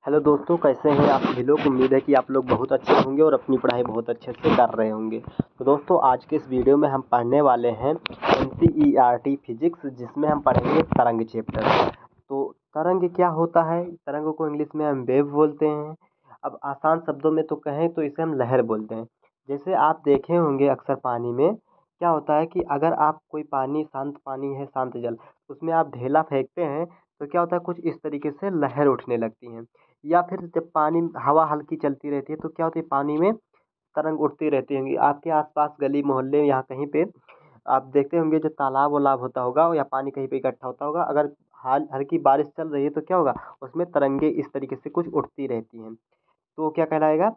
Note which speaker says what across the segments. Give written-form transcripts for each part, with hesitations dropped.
Speaker 1: Hello दोस्तों, कैसे हैं आप सभी लोग। उम्मीद है कि आप लोग बहुत अच्छे होंगे और अपनी पढ़ाई बहुत अच्छे से कर रहे होंगे। तो दोस्तों, आज के इस वीडियो में हम पढ़ने वाले हैं NCERT फिजिक्स, जिसमें हम पढ़ेंगे तरंग चैप्टर। तो तरंग क्या होता है? तरंग को इंग्लिश में हम वेव बोलते हैं। अब आसान शब्दों में तो कहें तो इसे हम लहर बोलते हैं। जैसे आप देखे होंगे अक्सर पानी में क्या होता है कि अगर आप कोई पानी, शांत पानी है, शांत जल, उसमें आप ढेला फेंकते हैं तो क्या होता है, कुछ इस तरीके से लहर उठने लगती हैं। या फिर जब पानी, हवा हल्की चलती रहती है तो क्या होती है, पानी में तरंग उठती रहती होंगी। आपके आसपास गली मोहल्ले यहाँ कहीं पे आप देखते होंगे जो तालाब वालाब होता होगा या पानी कहीं पे इकट्ठा होता होगा, अगर हाल हल्की बारिश चल रही है तो क्या होगा, उसमें तरंगे इस तरीके से कुछ उठती रहती हैं। तो क्या कहलाएगा,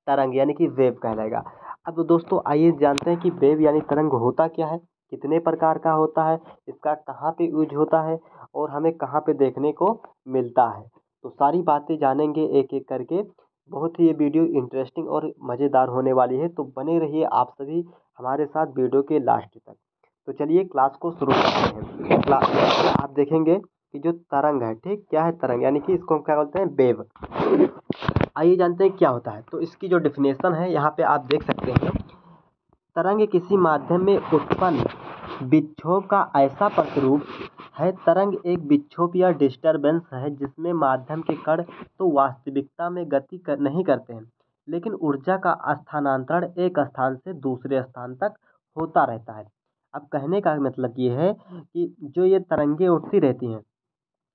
Speaker 1: तरंग यानी कि वेव कहलाएगा। अब दोस्तों आइए जानते हैं कि वेव यानी तरंग होता क्या है, कितने प्रकार का होता है, इसका कहाँ पे यूज होता है और हमें कहाँ पे देखने को मिलता है। तो सारी बातें जानेंगे एक एक करके। बहुत ही ये वीडियो इंटरेस्टिंग और मज़ेदार होने वाली है, तो बने रहिए आप सभी हमारे साथ वीडियो के लास्ट तक। तो चलिए क्लास को शुरू करते हैं। क्लास में आप देखेंगे कि जो तरंग है, ठीक, क्या है तरंग, यानी कि इसको हम क्या बोलते हैं, वेव। आइए जानते हैं क्या होता है। तो इसकी जो डेफिनेशन है यहाँ पे आप देख सकते हैं। तरंग किसी माध्यम में उत्पन्न विक्षोभ का ऐसा प्रतिरूप है। तरंग एक विक्षोभ या डिस्टरबेंस है जिसमें माध्यम के कण तो वास्तविकता में गति नहीं करते हैं, लेकिन ऊर्जा का स्थानांतरण एक स्थान से दूसरे स्थान तक होता रहता है। अब कहने का मतलब ये है कि जो ये तरंगे उठती रहती हैं,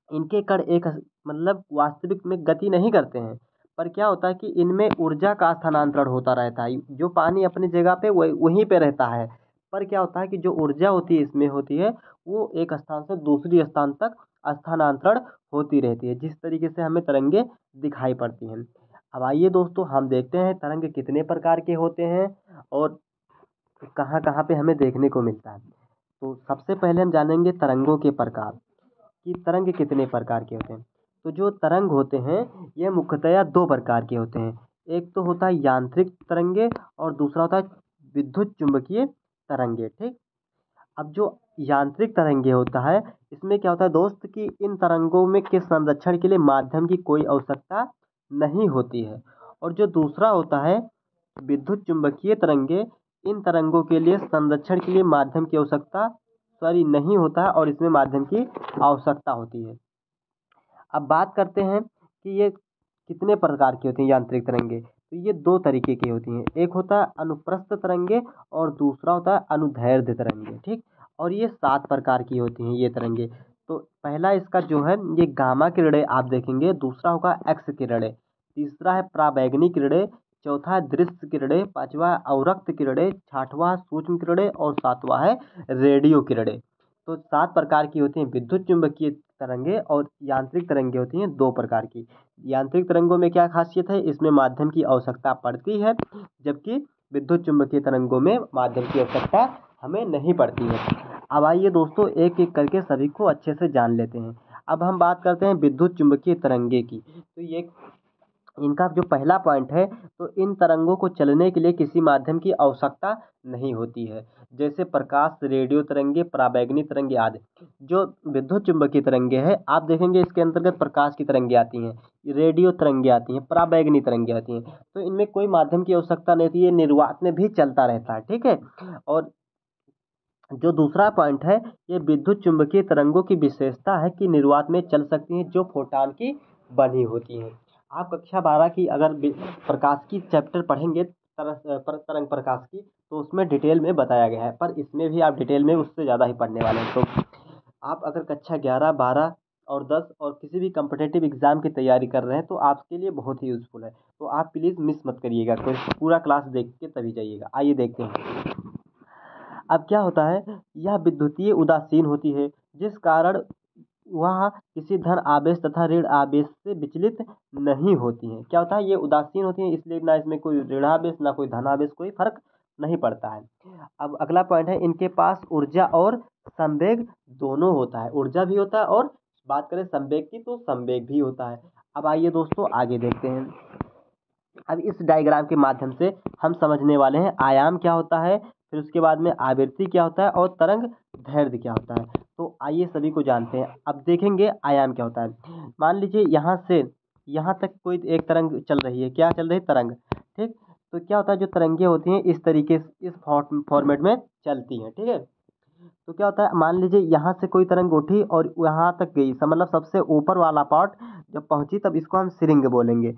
Speaker 1: इनके कण एक मतलब वास्तविक में गति नहीं करते हैं, पर क्या होता है कि इनमें ऊर्जा का स्थानांतरण होता रहता है। जो पानी अपनी जगह पे वहीं पे रहता है, पर क्या होता है कि जो ऊर्जा होती है इसमें होती है, वो एक स्थान से दूसरी स्थान तक स्थानांतरण होती रहती है, जिस तरीके से हमें तरंगे दिखाई पड़ती हैं। अब आइए दोस्तों हम देखते हैं तरंग कितने प्रकार के होते हैं और कहाँ कहाँ पे हमें देखने को मिलता है। तो सबसे पहले हम जानेंगे तरंगों के प्रकार कि तरंग कितने प्रकार के होते हैं। तो जो तरंग होते हैं ये मुख्यतया दो प्रकार के होते हैं। एक तो होता है यांत्रिक तरंगे और दूसरा होता है विद्युत चुंबकीय तरंगे, ठीक। अब जो यांत्रिक तरंगे होता है, इसमें क्या होता है दोस्त कि इन तरंगों में के संरक्षण के लिए माध्यम की कोई आवश्यकता नहीं होती है। और जो दूसरा होता है विद्युत चुंबकीय तरंगे, इन तरंगों के लिए संरक्षण के लिए माध्यम की आवश्यकता नहीं होता है और इसमें माध्यम की आवश्यकता होती है। अब बात करते हैं कि ये कितने प्रकार की होती हैं यांत्रिक तरंगे। तो ये दो तरीके की होती हैं, एक होता है अनुप्रस्थ तरंगे और दूसरा होता है अनुदैर्ध्य तरंगे, ठीक। और ये 7 प्रकार की होती हैं ये तरंगे। तो पहला इसका जो है ये गामा किरणें आप देखेंगे, दूसरा होगा एक्स किरणें, तीसरा है पराबैंगनी किरणें, चौथा है दृश्य किरणें, पांचवा अवरक्त किरणें, छठवां सूक्ष्म किरणें और सातवां है रेडियो किरणें। तो 7 प्रकार की होती हैं विद्युत चुंबकीय तरंगे और यांत्रिक तरंगे होती हैं 2 प्रकार की। यांत्रिक तरंगों में क्या खासियत है, इसमें माध्यम की आवश्यकता पड़ती है, जबकि विद्युत चुंबकीय तरंगों में माध्यम की आवश्यकता हमें नहीं पड़ती है। अब आइए दोस्तों एक एक करके सभी को अच्छे से जान लेते हैं। अब हम बात करते हैं विद्युत चुंबकीय तरंगे की। तो ये इनका जो पहला पॉइंट है, तो इन तरंगों को चलने के लिए किसी माध्यम की आवश्यकता नहीं होती है। जैसे प्रकाश, रेडियो तरंगे, पराबैंगनी तरंगे आदि। जो विद्युत चुंबकीय तरंगे हैं आप देखेंगे इसके अंतर्गत प्रकाश की तरंगे आती हैं, रेडियो तरंगे आती हैं, पराबैंगनी तरंगे आती हैं। तो इनमें कोई माध्यम की आवश्यकता नहीं होती, ये निर्वात में भी चलता रहता है, ठीक है। और जो दूसरा पॉइंट है, ये विद्युत चुंबकीय तरंगों की विशेषता है कि निर्वात में चल सकती हैं जो फोटॉन की बनी होती हैं। आप कक्षा 12 की अगर प्रकाश की चैप्टर पढ़ेंगे, तरंग प्रकाश की, तो उसमें डिटेल में बताया गया है, पर इसमें भी आप डिटेल में उससे ज़्यादा ही पढ़ने वाले हैं। तो आप अगर कक्षा 11, 12 और 10 और किसी भी कम्पिटिटिव एग्ज़ाम की तैयारी कर रहे हैं तो आपके लिए बहुत ही यूज़फुल है। तो आप प्लीज़ मिस मत करिएगा, कोई पूरा क्लास देख के तभी जाइएगा। आइए देखते हैं। अब क्या होता है, यह विद्युतीय उदासीन होती है, जिस कारण वह किसी धन आवेश तथा ऋण आवेश से विचलित नहीं होती हैं। क्या होता है, ये उदासीन होती हैं, इसलिए ना इसमें कोई ऋणावेश ना कोई धनावेश, कोई फर्क नहीं पड़ता है। अब अगला पॉइंट है, इनके पास ऊर्जा और संवेग दोनों होता है। ऊर्जा भी होता है और बात करें संवेग की तो संवेग भी होता है। अब आइए दोस्तों आगे देखते हैं। अब इस डायग्राम के माध्यम से हम समझने वाले हैं आयाम क्या होता है, फिर उसके बाद में आवृत्ति क्या होता है और तरंग दैर्ध्य क्या होता है। तो आइए सभी को जानते हैं। अब देखेंगे आयाम क्या होता है। मान लीजिए यहाँ से यहाँ तक कोई एक तरंग चल रही है, क्या चल रही है, तरंग। ठीक, तो क्या होता है, जो तरंगे होती हैं इस तरीके से इस फॉर्मेट में चलती हैं। ठीक है, तो क्या होता है, मान लीजिए यहाँ से कोई तरंग उठी और यहाँ तक गई, मतलब सबसे ऊपर वाला पार्ट जब पहुंची तब इसको हम सिरिंग बोलेंगे।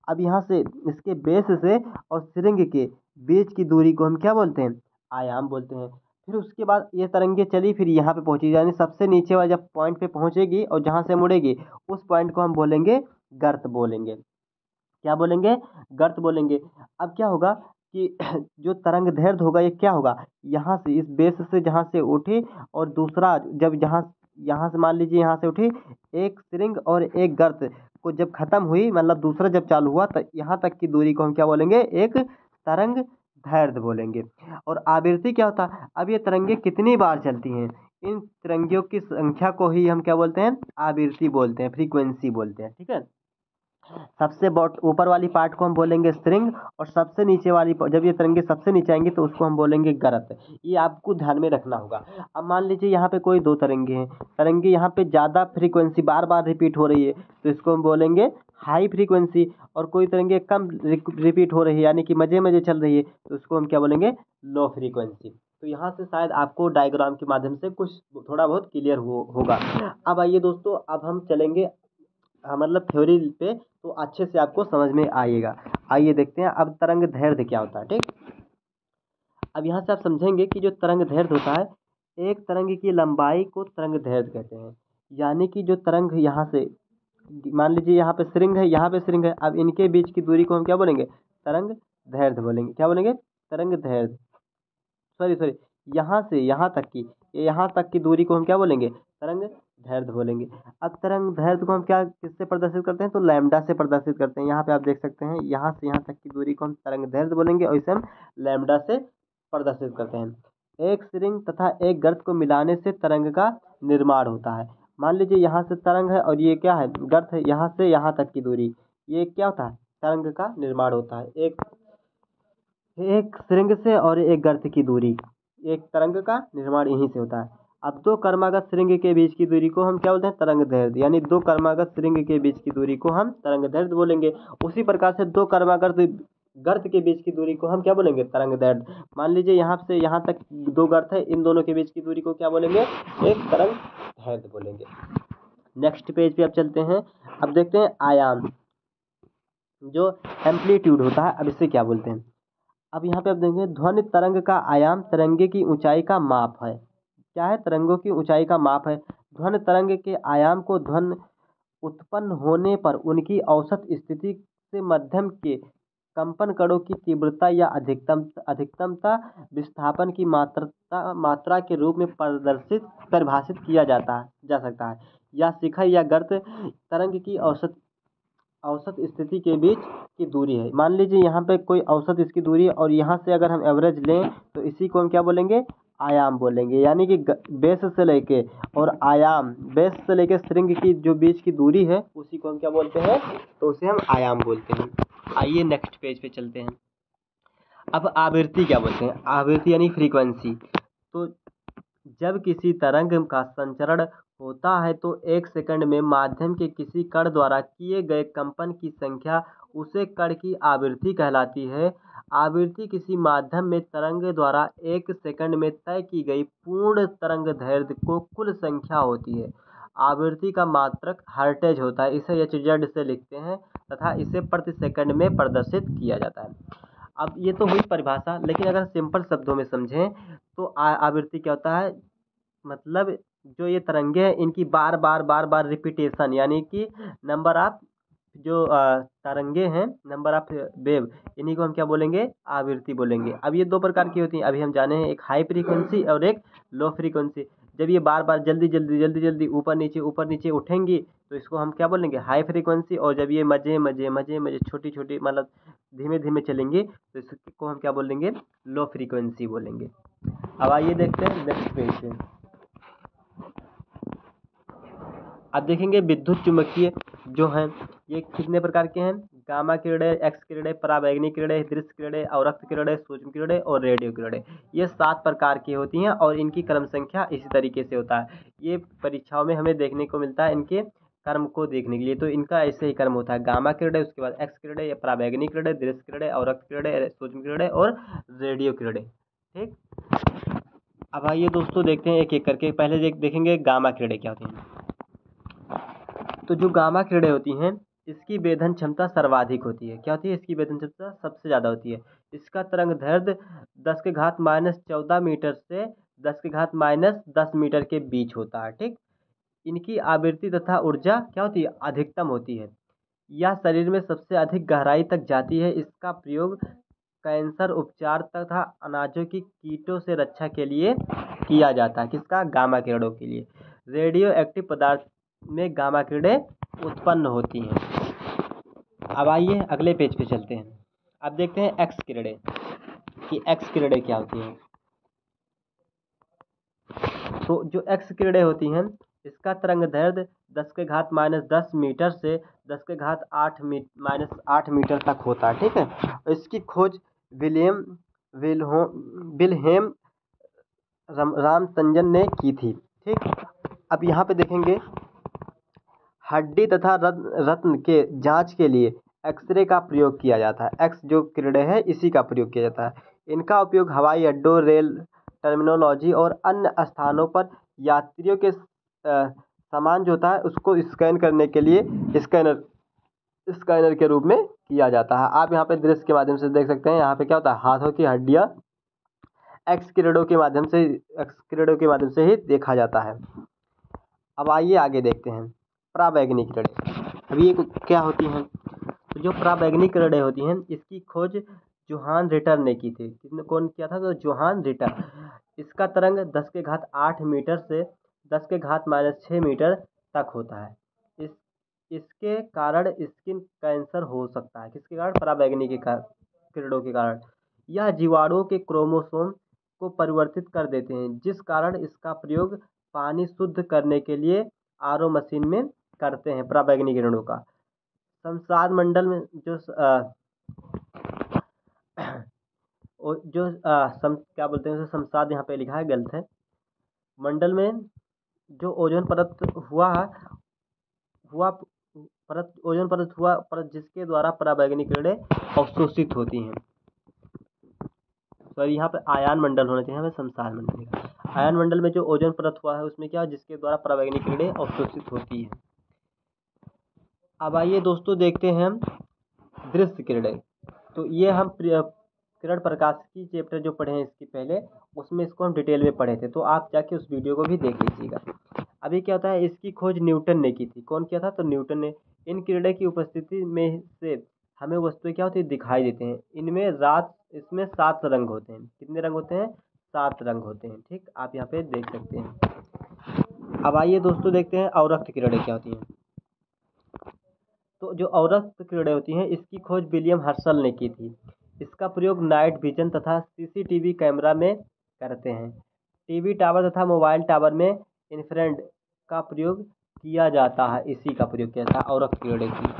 Speaker 1: अब यहाँ से इसके बेस से और सिरिंग के बीच की दूरी को हम क्या बोलते हैं, आयाम बोलते हैं। फिर उसके बाद ये तरंगे चली, फिर यहाँ पे पहुंची, यानी सबसे नीचे वाले जब पॉइंट पे पहुंचेगी और जहाँ से मुड़ेगी उस पॉइंट को हम बोलेंगे गर्त बोलेंगे। क्या बोलेंगे, गर्त बोलेंगे। अब क्या होगा कि जो तरंग दैर्ध्य होगा ये क्या होगा, यहाँ से इस बेस से जहाँ से उठी और दूसरा जब यहाँ यहाँ से मान लीजिए यहाँ से उठी एक सिरिंग और एक गर्त को जब खत्म हुई, मतलब दूसरा जब चालू हुआ, तो यहाँ तक की दूरी को हम क्या बोलेंगे, एक तरंग दैर्ध्य बोलेंगे। और आवृत्ति क्या होता है, अब ये तरंगे कितनी बार चलती हैं, इन तरंगियों की संख्या को ही हम क्या बोलते हैं, आवृत्ति बोलते हैं, फ्रीक्वेंसी बोलते हैं। ठीक है, सबसे ऊपर वाली पार्ट को हम बोलेंगे स्ट्रिंग, और सबसे नीचे वाली जब ये तरंगे सबसे नीचे आएंगी तो उसको हम बोलेंगे गरत। ये आपको ध्यान में रखना होगा। अब मान लीजिए यहाँ पे कोई दो तरंगे हैं, तरंगे यहाँ पे ज़्यादा फ्रीक्वेंसी बार बार रिपीट हो रही है तो इसको हम बोलेंगे हाई फ्रीक्वेंसी, और कोई तरंगे कम रिपीट हो रही है यानी कि मजे मजे चल रही है तो उसको हम क्या बोलेंगे, लो फ्रीक्वेंसी। तो यहाँ से शायद आपको डायग्राम के माध्यम से कुछ थोड़ा बहुत क्लियर होगा। अब आइए दोस्तों, अब हम चलेंगे मतलब थ्योरी पे, तो अच्छे से आपको समझ में आएगा। आइए देखते हैं अब तरंग दैर्ध्य क्या होता है। ठीक, अब यहाँ से आप समझेंगे कि जो तरंग दैर्ध्य होता है, एक तरंग की लंबाई को तरंग दैर्ध्य कहते हैं। यानी कि जो तरंग यहाँ से मान लीजिए यहाँ पे सिरिंग है, यहाँ पे सिरिंग है, अब इनके बीच की दूरी को हम क्या बोलेंगे, तरंग दैर्ध्य बोलेंगे। क्या बोलेंगे, तरंग दैर्ध्य। सॉरी सॉरी, यहाँ तक की दूरी को हम क्या बोलेंगे, तरंग दैर्ध्य बोलेंगे। अब तरंग दैर्ध्य को हम क्या किससे प्रदर्शित करते हैं, तो लैम्डा से प्रदर्शित करते हैं। यहाँ पे आप देख सकते हैं, यहाँ से यहाँ तक की दूरी को हम तरंग दैर्ध्य बोलेंगे और इसे हम लैम्डा से प्रदर्शित करते हैं। एक सिरिंग तथा एक गर्त को मिलाने से तरंग का निर्माण होता है। मान लीजिए यहाँ से तरंग है और ये क्या है, गर्त है, यहाँ से यहाँ तक की दूरी, ये क्या होता है, तरंग का निर्माण होता है। एक सिरिंग से और एक गर्त की दूरी, एक तरंग का निर्माण यहीं से होता है। अब दो कर्मागत सिरिंग के बीच की दूरी को हम क्या बोलते हैं, तरंग दैर्ध्य। यानी दो कर्मागत सिरिंग के बीच की दूरी को हम तरंग दैर्ध्य बोलेंगे। उसी प्रकार से दो कर्मागत गर्त के बीच की दूरी को हम क्या बोलेंगे, तरंग दैर्ध्य। मान लीजिए यहाँ से यहाँ तक दो गर्त है, इन दोनों के बीच की दूरी को क्या बोलेंगे, एक तरंग दैर्ध्य बोलेंगे। नेक्स्ट पेज पे अब चलते हैं। अब देखते हैं आयाम, जो एम्पलीट्यूड होता है, अब इसे क्या बोलते हैं। अब यहाँ पे आप देखेंगे, ध्वनि तरंग का आयाम तरंगे की ऊंचाई का माप है। क्या है, तरंगों की ऊंचाई का माप है। ध्वनि तरंग के आयाम को ध्वनि उत्पन्न होने पर उनकी औसत स्थिति से मध्यम के कंपन कणों की तीव्रता या अधिकतमता विस्थापन की मात्रा के रूप में परिभाषित किया जा सकता है। या शिखर या गर्त तरंग की औसत स्थिति के बीच की दूरी है। मान लीजिए यहाँ पे कोई औसत इसकी दूरी है और यहाँ से अगर हम एवरेज लें तो इसी को हम क्या बोलेंगे, आयाम बोलेंगे। यानी कि बेस से लेके और आयाम, बेस से लेके स्ट्रिंग की जो बीच की दूरी है उसी को हम क्या बोलते हैं, तो उसे हम आयाम बोलते हैं। आइए नेक्स्ट पेज पे चलते हैं। अब आवृत्ति क्या बोलते हैं, आवृत्ति यानी फ्रीक्वेंसी। तो जब किसी तरंग का संचरण होता है तो एक सेकंड में माध्यम के किसी कण द्वारा किए गए कंपन की संख्या उसे कण की आवृत्ति कहलाती है। आवृत्ति किसी माध्यम में तरंग द्वारा एक सेकंड में तय की गई पूर्ण तरंग दैर्ध्य को कुल संख्या होती है। आवृत्ति का मात्रक हर्ट्ज होता है, इसे HZ से लिखते हैं तथा इसे प्रति सेकंड में प्रदर्शित किया जाता है। अब ये तो हुई परिभाषा, लेकिन अगर सिंपल शब्दों में समझें तो आवृत्ति क्या होता है, मतलब जो ये तरंगे हैं इनकी बार बार रिपीटेशन, यानी कि नंबर ऑफ जो तरंगे हैं, नंबर ऑफ वेव, इन्हीं को हम क्या बोलेंगे, आवृत्ति बोलेंगे। अब ये दो प्रकार की होती हैं, अभी हम जाने हैं, एक हाई फ्रीक्वेंसी और एक लो फ्रीक्वेंसी। जब ये बार बार जल्दी ऊपर नीचे उठेंगी तो इसको हम क्या बोलेंगे, हाई फ्रीक्वेंसी। और जब ये मजे छोटी छोटी मतलब धीमे धीमे चलेंगी तो इसको हम क्या बोलेंगे, लो फ्रीक्वेंसी बोलेंगे। अब आइए देखते हैं नेक्स्ट पेज पे। अब देखेंगे विद्युत चुम्बकीय जो हैं ये कितने प्रकार के हैं, गामा किरणें, एक्स किरणें, पराबैंगनी किरणें, दृश्य किरणें, अवरक्त किरणें, सूक्ष्म किरणें और रेडियो किरणें। ये 7 प्रकार की होती हैं और इनकी क्रम संख्या इसी तरीके से होता है। ये परीक्षाओं में हमें देखने को मिलता है, इनके कर्म को देखने के लिए। तो इनका ऐसे ही कर्म होता है, गामा किरणें, उसके बाद एक्स किरणें या पराबैंगनी किरणें, दृश्य किरणें, अवरक्त किरणें, सूक्ष्म किरणें और रेडियो किरणें। ठीक। अब आइए दोस्तों देखते हैं एक एक करके। पहले देखेंगे गामा किरणें क्या होती हैं। तो जो गामा किरणें होती हैं इसकी वेधन क्षमता सर्वाधिक होती है। क्या होती है? इसकी वेधन क्षमता सबसे ज़्यादा होती है। इसका तरंग दैर्ध्य 10⁻⁻14 मीटर से 10⁻−10 मीटर के बीच होता है। ठीक। इनकी आवृत्ति तथा ऊर्जा क्या होती है? अधिकतम होती है। यह शरीर में सबसे अधिक गहराई तक जाती है। इसका प्रयोग कैंसर उपचार तथा अनाजों की कीटों से रक्षा के लिए किया जाता है। किसका? गामा किरणों के लिए। रेडियो एक्टिव पदार्थ में गामा किरणें उत्पन्न होती हैं। अब आइए अगले पेज पे चलते हैं। अब देखते हैं एक्स किरणें कि एक्स किरणें क्या होती हैं। तो जो एक्स किरणें होती हैं इसका तरंग दैर्ध्य 10⁻−10 मीटर से 10⁻8 मीटर तक होता है। ठीक है। इसकी खोज विल्हेम रामसंजन ने की थी। ठीक। अब यहाँ पे देखेंगे हड्डी तथा रत्न के जांच के लिए एक्सरे का प्रयोग किया जाता है। एक्स जो किरणें है इसी का प्रयोग किया जाता है। इनका उपयोग हवाई अड्डों, रेल टर्मिनोलॉजी और अन्य स्थानों पर यात्रियों के सामान जो होता है उसको स्कैन करने के लिए स्कैनर के रूप में किया जाता है। आप यहाँ पे दृश्य के माध्यम से देख सकते हैं। यहाँ पे क्या होता है? हाथों की हड्डियाँ एक्स किरणों के माध्यम से ही देखा जाता है। अब आइए आगे देखते हैं पराबैंगनी किरणें। अभी ये क्या होती हैं? तो जो पराबैंगनी किरणें होती हैं इसकी खोज जोहान रिटर ने की थी। किसने, कौन किया था? तो जोहान रिटर। इसका तरंग 10⁸ मीटर से 10⁻6 मीटर तक होता है। इसके कारण स्किन कैंसर हो सकता है। किसके कारण? पराबैंगनी के किरणों के कारण। यह जीवाणुओं के क्रोमोसोम को परिवर्तित कर देते हैं, जिस कारण इसका प्रयोग पानी शुद्ध करने के लिए आरओ मशीन में करते हैं। पराबैंगनी किरणों का संसार मंडल में क्या बोलते हैं उसे, संसाद यहाँ पे लिखा है, गलत है। मंडल में जो ओजोन परत हुआ परत जिसके द्वारा पराबैंगनी किरणें अवशोषित होती हैं। सॉरी, यहाँ पे आयन मंडल होना चाहिए, यहाँ पे संसार मंडल लिखा। आयन मंडल में जो ओजोन परत हुआ है उसमें क्या, जिसके द्वारा पराबैंगनी किरणें अवशोषित होती हैं। अब आइए दोस्तों देखते हैं हम दृश्य किरणें। तो ये हम किरण प्रकाश की चैप्टर जो पढ़े हैं इसके पहले, उसमें इसको हम डिटेल में पढ़े थे, तो आप जाके उस वीडियो को भी देख लीजिएगा। अभी क्या होता है, इसकी खोज न्यूटन ने की थी। कौन किया था? तो न्यूटन ने। इन किरणें की उपस्थिति में से हमें वस्तुएं क्या होती है? दिखाई देते हैं। इसमें 7 रंग होते हैं। कितने रंग होते हैं? 7 रंग होते हैं। ठीक, आप यहाँ पे देख सकते हैं। अब आइए दोस्तों देखते हैं अवरक्त किरणें क्या होती हैं। तो जो अवरक्त किरणें होती हैं इसकी खोज विलियम हर्शल ने की थी। इसका प्रयोग नाइट विजन तथा सीसीटीवी कैमरा में करते हैं। टीवी टावर तथा मोबाइल टावर में इंफ्रारेड का प्रयोग किया जाता है। इसी का प्रयोग किया जाता है अवरक्त किरणें की।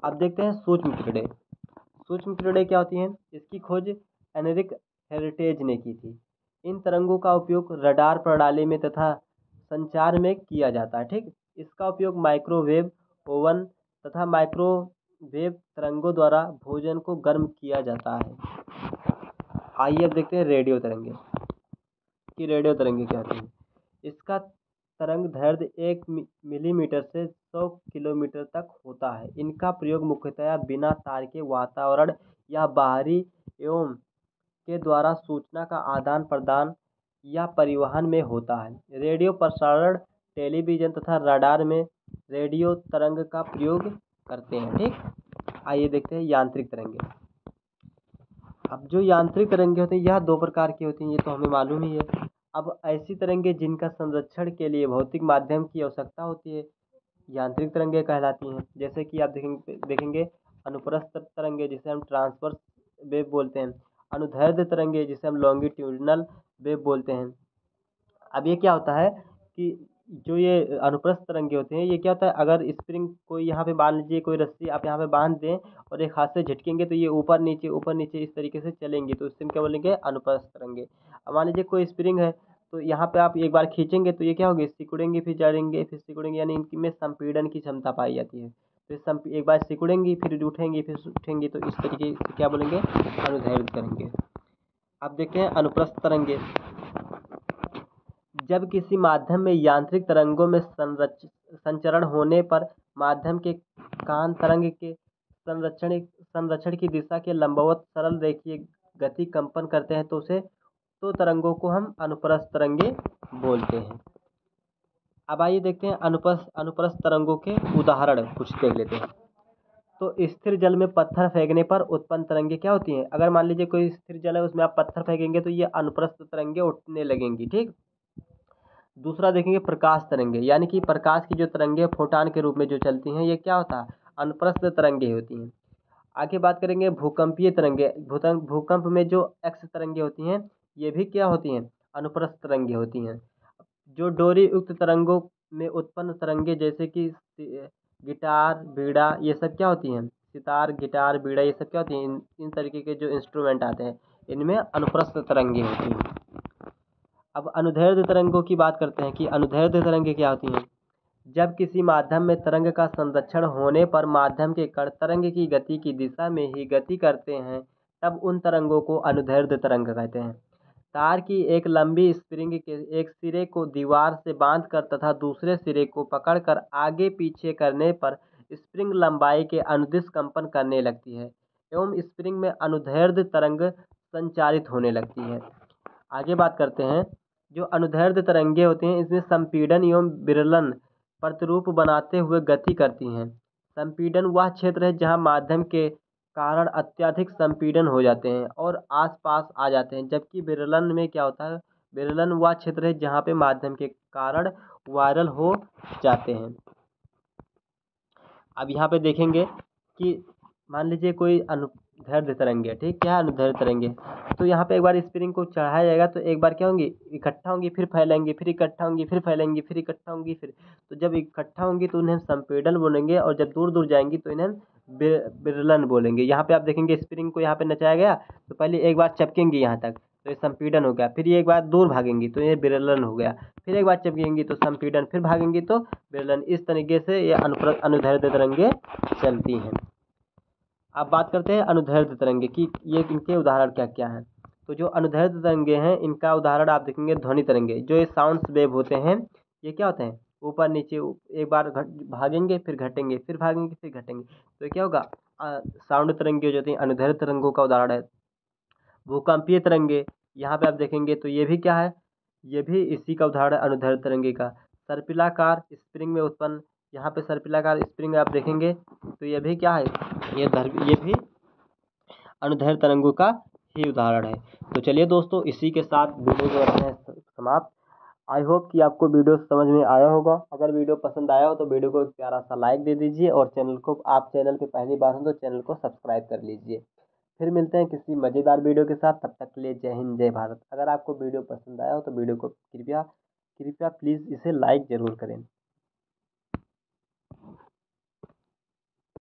Speaker 1: अब देखते हैं सूक्ष्म किरणें। सूक्ष्म किरणें क्या होती हैं? इसकी खोज एनरिक हेरिटेज ने की थी। इन तरंगों का उपयोग रडार प्रणाली में तथा संचार में किया जाता है। ठीक, इसका उपयोग माइक्रोवेव ओवन तथा माइक्रोवेव तरंगों द्वारा भोजन को गर्म किया जाता है। आइए अब देखते हैं रेडियो तरंगे कि रेडियो तरंगे क्या होती हैं। इसका तरंग दैर्ध्य 1 मिलीमीटर से 100 किलोमीटर तक होता है। इनका प्रयोग मुख्यतः बिना तार के वातावरण या बाहरी एवं के द्वारा सूचना का आदान प्रदान या परिवहन में होता है। रेडियो प्रसारण टेलीविजन तथा रडार में रेडियो तरंग का प्रयोग करते हैं। ठीक, आइए देखते हैं यांत्रिक तरंगे। अब जो यांत्रिक तरंगे होती हैं यह 2 प्रकार की होती हैं, ये तो हमें मालूम ही है। अब ऐसी तरंगे जिनका संरक्षण के लिए भौतिक माध्यम की आवश्यकता होती है यांत्रिक तरंगे कहलाती हैं। जैसे कि आप देखेंगे अनुप्रस्थ तरंगे जिसे हम ट्रांसवर्स वेव बोलते हैं, अनुदैर्ध्य तरंगे जिसे हम लॉन्गिट्यूडिनल वेव बोलते हैं। अब ये क्या होता है कि जो ये अनुप्रस्थ तरंगे होते हैं ये क्या होता है, अगर स्प्रिंग कोई यहाँ पे मान लीजिए कोई रस्सी आप यहाँ पे बांध दें और एक हाथ से झटकेंगे तो ये ऊपर नीचे इस तरीके से चलेंगे, तो इससे क्या बोलेंगे? अनुप्रस्थ तरंगे। अब मान लीजिए कोई स्प्रिंग है तो यहाँ पे आप एक बार खींचेंगे तो ये क्या होगी, सिकुड़ेंगे फिर जड़ेंगे फिर सिकुड़ेंगे, यानी इनकी में संपीड़न की क्षमता पाई जाती है। तो एक बार सिकुड़ेंगी फिर उठेंगी फिर उठेंगी, तो इस तरीके से क्या बोलेंगे, अनुदैर्ध्य करेंगे। अब देखते हैं अनुप्रस्थ तरंगे। जब किसी माध्यम में यांत्रिक तरंगों में संचरण होने पर माध्यम के कान तरंग के संरक्षण की दिशा के लंबवत सरल रेखीय गति कंपन करते हैं, तो तरंगों को हम अनुप्रस्थ तरंगे बोलते हैं। अब आइए देखते हैं अनुप्रस्थ तरंगों के उदाहरण कुछ देख लेते हैं। तो स्थिर जल में पत्थर फेंकने पर उत्पन्न तरंगे क्या होती हैं। अगर मान लीजिए कोई स्थिर जल है, उसमें आप पत्थर फेंकेंगे तो ये अनुप्रस्थ तरंगे उठने लगेंगी, ठीक। दूसरा देखेंगे प्रकाश तरंगे, यानी कि प्रकाश की जो तरंगे फोटान के रूप में जो चलती हैं, ये क्या होता है, अनुप्रस्थ तरंगे होती हैं। आगे बात करेंगे भूकंपीय तरंगे। भूकंप में जो एक्स तरंगे होती हैं, ये भी क्या होती हैं, अनुप्रस्थ तरंगे होती हैं। जो डोरी युक्त तरंगों में उत्पन्न तरंगे जैसे कि गिटार बीड़ा, ये सब क्या होती हैं, सितार गिटार बीड़ा, ये सब क्या होती हैं, इन तरीके के जो इंस्ट्रूमेंट आते हैं, इनमें अनुप्रस्थ तरंगे होती हैं। अब अनुदैर्ध्य तरंगों की बात करते हैं कि अनुदैर्ध्य तरंगे क्या होती हैं। जब किसी माध्यम में तरंग का संरक्षण होने पर माध्यम के कण तरंग की गति की दिशा में ही गति करते हैं, तब उन तरंगों को अनुदैर्ध्य तरंग कहते हैं। तार की एक लंबी स्प्रिंग के एक सिरे को दीवार से बांधकर तथा दूसरे सिरे को पकड़कर आगे पीछे करने पर स्प्रिंग लंबाई के अनुदिश कंपन करने लगती है एवं स्प्रिंग में अनुदैर्ध्य तरंग संचारित होने लगती है। आगे बात करते हैं, जो अनुदैर्ध्य तरंगे होती हैं, इसमें संपीड़न एवं विरलन प्रतिरूप बनाते हुए गति करती हैं। संपीड़न वह क्षेत्र है जहां माध्यम के कारण अत्यधिक संपीड़न हो जाते हैं और आसपास आ जाते हैं, जबकि विरलन में क्या होता है, विरलन वह क्षेत्र है जहां पे माध्यम के कारण वायरल हो जाते हैं। अब यहाँ पे देखेंगे कि मान लीजिए कोई अनुदैर्ध्य तरंगे, ठीक, क्या अनुदैर्ध्य तरंगे, तो यहाँ पे एक बार स्प्रिंग को चढ़ाया जाएगा तो एक बार क्या होंगी, इकट्ठा होंगी फिर फैलेंगी, फिर इकट्ठा होंगी फिर फैलेंगी, फिर इकट्ठा होंगी फिर, तो जब इकट्ठा होंगी तो उन्हें संपीड़न बोलेंगे और जब दूर दूर जाएंगी तो इन्हें विरलन बोलेंगे। यहाँ पे आप देखेंगे स्प्रिंग को यहाँ पे नचाया गया तो पहले एक बार चपकेंगी यहाँ तक तो ये संपीड़न हो गया, फिर ये एक बार दूर भागेंगी तो ये विरलन हो गया, फिर एक बार चपकेंगी तो संपीड़न, फिर भागेंगी तो विरलन। इस तरीके से ये अनुदैर्ध्य तरंगे चलती हैं। अब बात करते हैं अनुदैर्ध्य तरंगे की, ये इनके उदाहरण क्या क्या हैं। तो जो अनुदैर्ध्य तरंगे हैं, इनका उदाहरण आप देखेंगे ध्वनि तरंगे। जो ये साउंड्स वेव होते हैं, ये क्या होते हैं, ऊपर नीचे एक बार भागेंगे फिर घटेंगे फिर भागेंगे फिर घटेंगे, तो क्या होगा, साउंड तरंगे जो होती हैं अनुदैर्ध्य तरंगों का उदाहरण है। भूकंपीय तरंगे, यहाँ पे आप देखेंगे तो ये भी क्या है, ये भी इसी का उदाहरण है अनुदैर्ध्य तरंगे का। सर्पिलाकार स्प्रिंग में उत्पन्न, यहाँ पे सर्पिलाकार स्प्रिंग आप देखेंगे तो ये भी क्या है, ये भी अनुदैर्ध्य तरंगों का ही उदाहरण है। तो चलिए दोस्तों, इसी के साथ वीडियो को करते हैं समाप्त। आई होप कि आपको वीडियो समझ में आया होगा। अगर वीडियो पसंद आया हो तो वीडियो को एक प्यारा सा लाइक दे दीजिए और चैनल पे पहली बार हो तो चैनल को सब्सक्राइब कर लीजिए। फिर मिलते हैं किसी मज़ेदार वीडियो के साथ, तब तक के लिए जय हिंद जय भारत। अगर आपको वीडियो पसंद आया हो तो वीडियो को कृपया प्लीज़ इसे लाइक ज़रूर करें।